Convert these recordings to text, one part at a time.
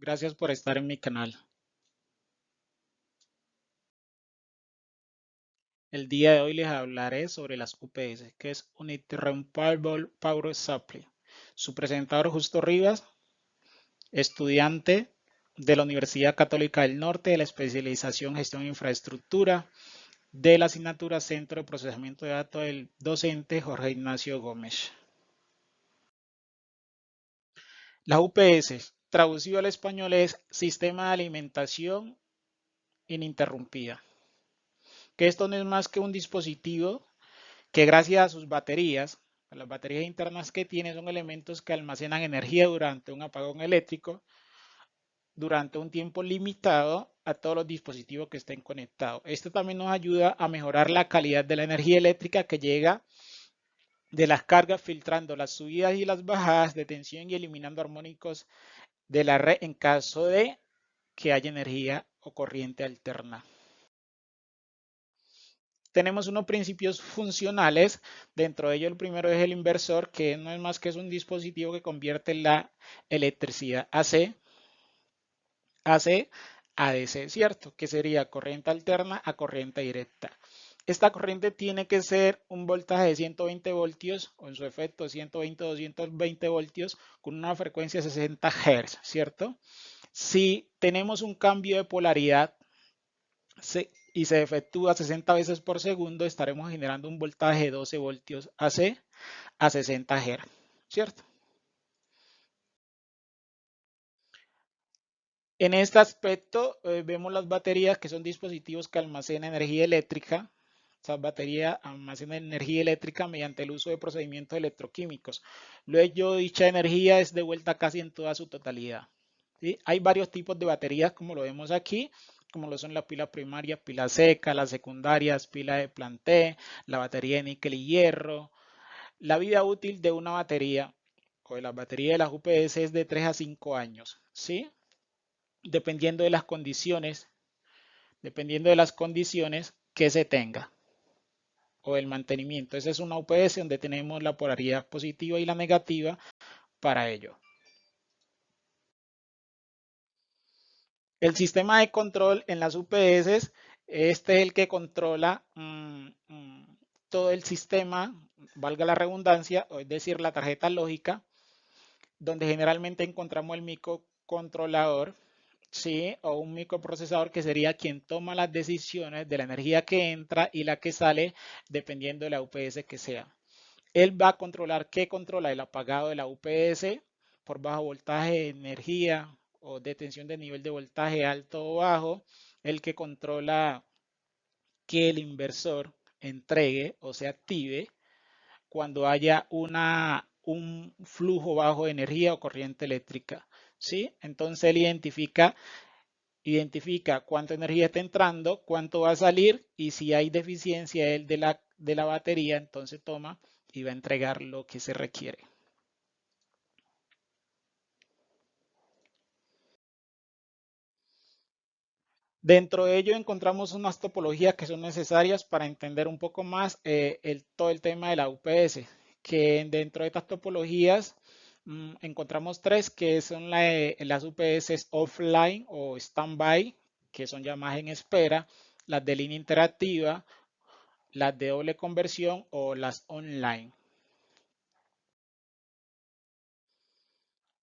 Gracias por estar en mi canal. El día de hoy les hablaré sobre las UPS, que es Uninterruptible Power Supply. Su presentador Justo Rivas, estudiante de la Universidad Católica del Norte de la especialización Gestión e Infraestructura de la asignatura Centro de Procesamiento de Datos del docente Jorge Ignacio Gómez. Las UPS, traducido al español, es Sistema de Alimentación Ininterrumpida, que esto no es más que un dispositivo que gracias a sus baterías, a las baterías internas que tiene, son elementos que almacenan energía durante un apagón eléctrico durante un tiempo limitado a todos los dispositivos que estén conectados. Esto también nos ayuda a mejorar la calidad de la energía eléctrica que llega de las cargas, filtrando las subidas y las bajadas de tensión y eliminando armónicos de la red en caso de que haya energía o corriente alterna. Tenemos unos principios funcionales. Dentro de ello, el primero es el inversor, que no es más que es un dispositivo que convierte la electricidad AC a DC, ¿cierto? Que sería corriente alterna a corriente directa. Esta corriente tiene que ser un voltaje de 120 voltios o en su efecto 120-220 voltios con una frecuencia de 60 Hz, ¿cierto? Si tenemos un cambio de polaridad y se efectúa 60 veces por segundo, estaremos generando un voltaje de 12 voltios AC a 60 Hz, ¿cierto? En este aspecto vemos las baterías, que son dispositivos que almacenan energía eléctrica. Esas baterías almacenan energía eléctrica mediante el uso de procedimientos electroquímicos. Luego dicha energía es devuelta casi en toda su totalidad, ¿sí? Hay varios tipos de baterías, como lo vemos aquí, como lo son las pilas primarias, pilas secas, las secundarias, pilas de planté, la batería de níquel y hierro. La vida útil de una batería o de las baterías de las UPS es de 3 a 5 años, ¿sí? Dependiendo de las condiciones que se tenga o el mantenimiento. Esa es una UPS donde tenemos la polaridad positiva y la negativa para ello. El sistema de control en las UPS, este es el que controla todo el sistema, valga la redundancia, es decir, la tarjeta lógica, donde generalmente encontramos el microcontrolador, ¿sí? O un microprocesador que sería quien toma las decisiones de la energía que entra y la que sale dependiendo de la UPS que sea. Él va a controlar qué controla el apagado de la UPS por bajo voltaje de energía o de tensión de nivel de voltaje alto o bajo, el que controla que el inversor entregue o se active cuando haya un flujo bajo de energía o corriente eléctrica, ¿sí? Entonces él identifica cuánta energía está entrando, cuánto va a salir y si hay deficiencia él de la batería, entonces toma y va a entregar lo que se requiere. Dentro de ello encontramos unas topologías que son necesarias para entender un poco más todo el tema de la UPS, que dentro de estas topologías encontramos tres que son las UPS offline o standby, que son llamadas en espera, las de línea interactiva, las de doble conversión o las online.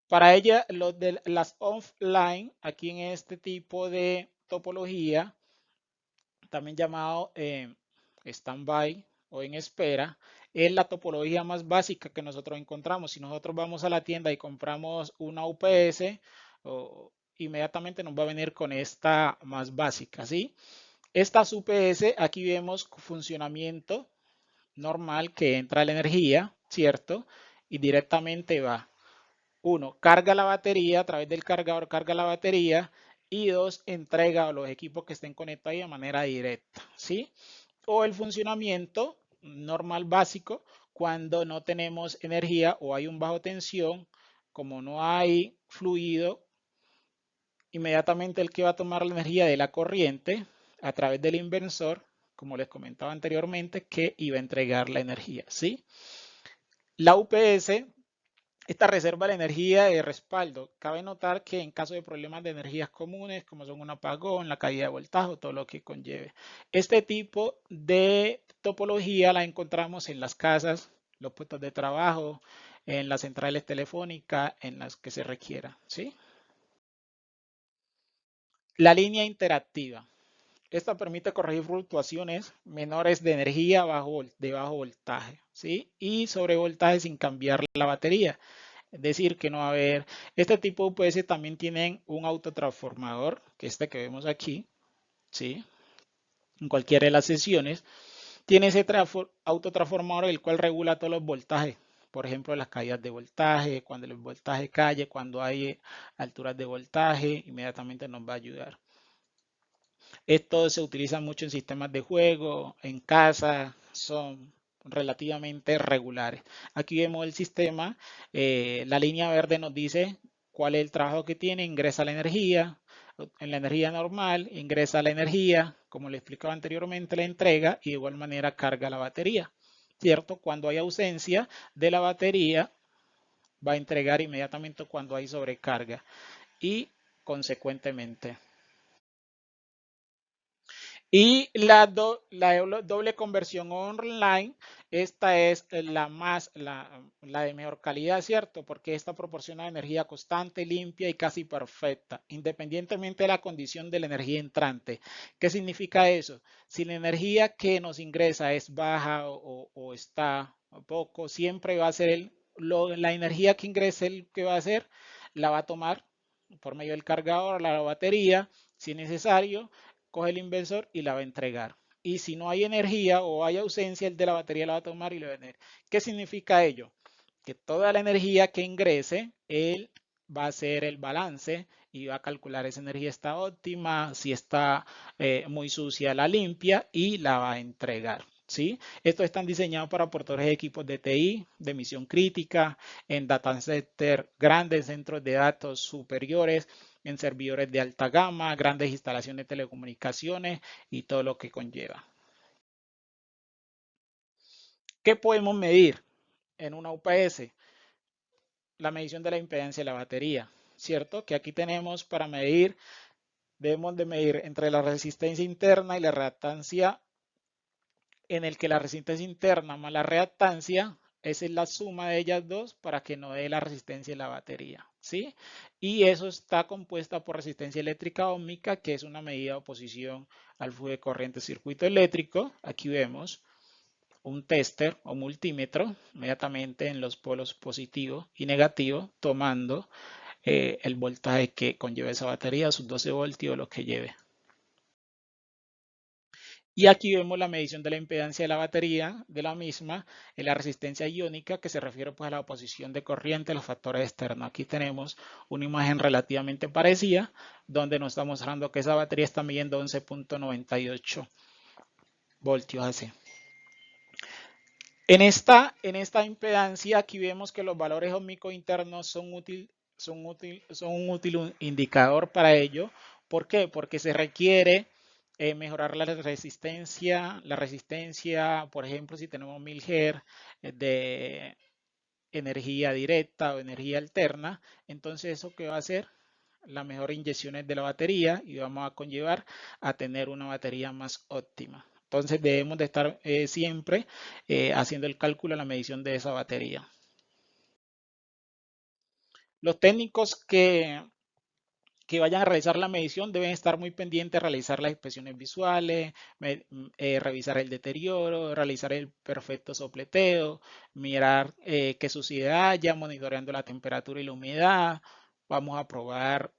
Para ella, las offline, aquí en este tipo de topología, también llamado standby o en espera, es la topología más básica que nosotros encontramos. Si nosotros vamos a la tienda y compramos una UPS, inmediatamente nos va a venir con esta más básica, ¿sí? Estas UPS, aquí vemos funcionamiento normal que entra la energía, ¿cierto? Y directamente va. Uno, carga la batería, a través del cargador carga la batería. Y dos, entrega a los equipos que estén conectados de manera directa, ¿sí? O el funcionamiento normal básico cuando no tenemos energía o hay un bajo tensión, como no hay fluido, inmediatamente el que va a tomar la energía de la corriente a través del inversor, como les comentaba anteriormente, que iba a entregar la energía, ¿sí? La UPS Esta reserva de energía de respaldo. Cabe notar que en caso de problemas de energías comunes, como son un apagón, la caída de voltaje, todo lo que conlleve. Este tipo de topología la encontramos en las casas, los puestos de trabajo, en las centrales telefónicas, en las que se requiera, ¿sí? La línea interactiva. Esta permite corregir fluctuaciones menores de energía de bajo voltaje, ¿sí? Y sobrevoltaje sin cambiar la batería. Es decir, que no va a haber, este tipo de UPS también tienen un autotransformador, que este que vemos aquí, ¿sí? En cualquiera de las sesiones, tiene ese autotransformador el cual regula todos los voltajes. Por ejemplo, las caídas de voltaje, cuando el voltaje cae, cuando hay alturas de voltaje, inmediatamente nos va a ayudar. Esto se utiliza mucho en sistemas de juego, en casa, son relativamente regulares. Aquí vemos el sistema, la línea verde nos dice cuál es el trabajo que tiene, ingresa la energía, en la energía normal, ingresa la energía, como le explicaba anteriormente, la entrega y de igual manera carga la batería, ¿cierto? Cuando hay ausencia de la batería, va a entregar inmediatamente cuando hay sobrecarga y consecuentemente. Y la doble conversión online, esta es la de mejor calidad, ¿cierto? Porque esta proporciona energía constante, limpia y casi perfecta, independientemente de la condición de la energía entrante. ¿Qué significa eso? Si la energía que nos ingresa es baja o está poco, siempre va a ser la energía que ingrese el que va a hacer, la va a tomar por medio del cargador, la batería, si es necesario coge el inversor y la va a entregar. Y si no hay energía o hay ausencia, el de la batería la va a tomar y la va a vender. ¿Qué significa ello? Que toda la energía que ingrese, él va a hacer el balance y va a calcular esa energía está óptima, si está muy sucia la limpia y la va a entregar. ¿Sí? Estos están diseñados para portadores de equipos de TI, de misión crítica, en data center grandes, centros de datos superiores, en servidores de alta gama, grandes instalaciones de telecomunicaciones y todo lo que conlleva. ¿Qué podemos medir en una UPS? La medición de la impedancia de la batería, ¿cierto? Que aquí tenemos para medir, debemos de medir entre la resistencia interna y la reactancia, en el que la resistencia interna más la reactancia, esa es la suma de ellas dos para que no dé la resistencia de la batería, ¿sí? Y eso está compuesta por resistencia eléctrica óhmica, que es una medida de oposición al flujo de corriente circuito eléctrico. Aquí vemos un tester o multímetro inmediatamente en los polos positivo y negativo, tomando el voltaje que conlleva esa batería, sus 12 voltios o lo que lleve. Y aquí vemos la medición de la impedancia de la batería de la misma, en la resistencia iónica, que se refiere pues a la oposición de corriente, los factores externos. Aquí tenemos una imagen relativamente parecida, donde nos está mostrando que esa batería está midiendo 11.98 voltios AC. En esta impedancia, aquí vemos que los valores óhmicos internos son un útil indicador para ello. ¿Por qué? Porque se requiere mejorar la resistencia, por ejemplo, si tenemos 1000 Hz de energía directa o energía alterna, entonces eso que va a hacer la mejor inyecciones de la batería y vamos a conllevar a tener una batería más óptima. Entonces debemos de estar siempre haciendo el cálculo, la medición de esa batería. Los técnicos que vayan a realizar la medición deben estar muy pendientes de realizar las inspecciones visuales, revisar el deterioro, realizar el perfecto sopleteo, mirar qué suciedad haya, monitoreando la temperatura y la humedad. Vamos a probar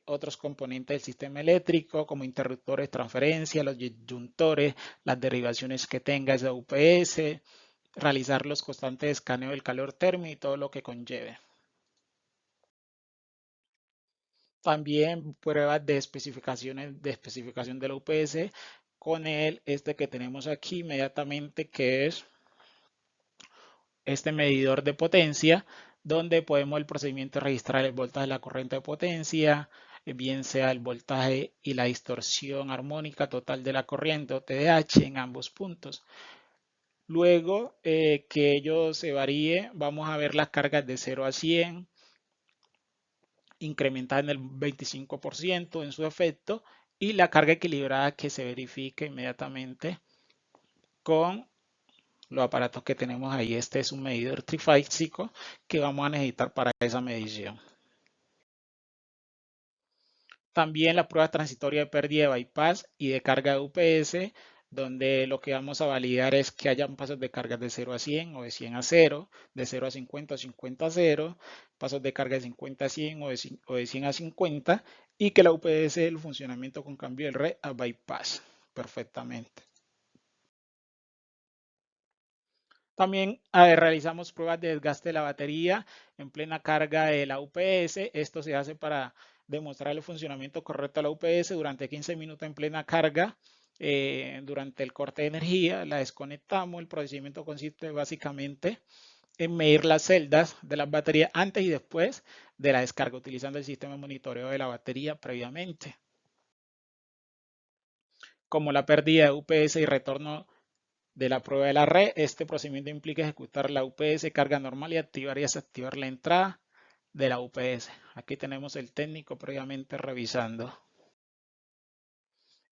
otros componentes del sistema eléctrico como interruptores, transferencia, los disyuntores, las derivaciones que tenga esa UPS, realizar los constantes escaneos del calor térmico y todo lo que conlleve. También pruebas de especificaciones de especificación de la UPS con este que tenemos aquí inmediatamente, que es este medidor de potencia, donde podemos el procedimiento de registrar el voltaje de la corriente de potencia, bien sea el voltaje y la distorsión armónica total de la corriente o TDH en ambos puntos. Luego que ello se varíe, vamos a ver las cargas de 0 a 100 incrementada en el 25% en su efecto y la carga equilibrada que se verifica inmediatamente con los aparatos que tenemos ahí. Este es un medidor trifásico que vamos a necesitar para esa medición. También la prueba transitoria de pérdida de bypass y de carga de UPS, donde lo que vamos a validar es que hayan pasos de carga de 0 a 100 o de 100 a 0, de 0 a 50 o 50 a 0, pasos de carga de 50 a 100 o de 100 a 50 y que la UPS el funcionamiento con cambio del red a bypass perfectamente. También realizamos pruebas de desgaste de la batería en plena carga de la UPS. Esto se hace para demostrar el funcionamiento correcto de la UPS durante 15 minutos en plena carga. Durante el corte de energía la desconectamos. El procedimiento consiste básicamente en medir las celdas de las baterías antes y después de la descarga utilizando el sistema de monitoreo de la batería previamente. Como la pérdida de UPS y retorno de la prueba de la red, este procedimiento implica ejecutar la UPS carga normal y activar y desactivar la entrada de la UPS. Aquí tenemos el técnico previamente revisando.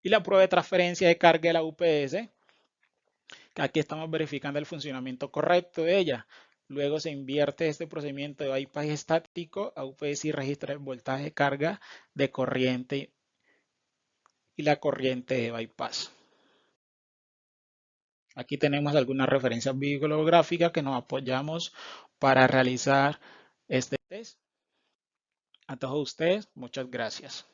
Y la prueba de transferencia de carga de la UPS, que aquí estamos verificando el funcionamiento correcto de ella. Luego se invierte este procedimiento de bypass estático a UPS y registra el voltaje de carga de corriente y la corriente de bypass. Aquí tenemos algunas referencias bibliográficas que nos apoyamos para realizar este test. A todos ustedes, muchas gracias.